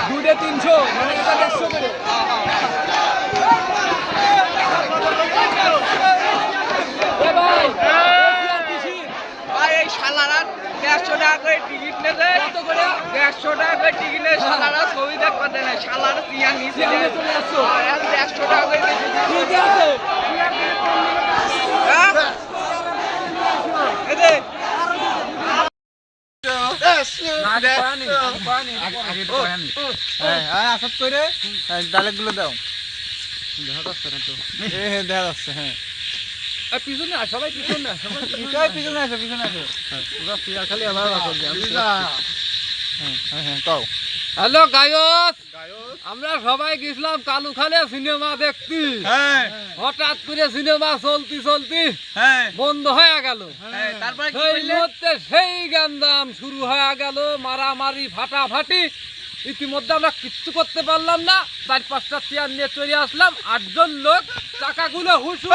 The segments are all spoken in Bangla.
দুটো 300 মানে এটা 150 করে। ভাই এই শালারা 150 টাকা করে টিকিট নেবে। কত করে? 150 টাকা করে টিকিট নেবে। শালারা ছবি দেখতে দেয় না। শালারা টিয়া নিচে চলে আসছো। 150 টাকা করে বেশি ঠিক আছে। হ্যাঁ এই যে ডালেগুলো দাও। দেখা যাচ্ছে না তো। দেখা যাচ্ছে, হ্যাঁ। পিছনে সবাই পিছনে পিছনে আসো, পিছনে আসো। খালি হ্যালো গায়ক, আমরা সবাই গেছিলাম কালুখালে সিনেমা দেখতে। হঠাৎ করে সিনেমা চলতি চলতি বন্ধ হয়ে গেল। তারপরে কি সেই করলে? মুহূর্তে সেই গান্দাম শুরু হয়ে গেল, মারামারি ফাটাফাটি। ইতিমধ্যে আমরা কিচ্ছু করতে পারলাম না। 4-5টা চেয়ার নিয়ে চলে আসলাম। 8 জন লোক, টাকাগুলো হুসু।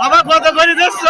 আবার কত করে দিচ্ছ?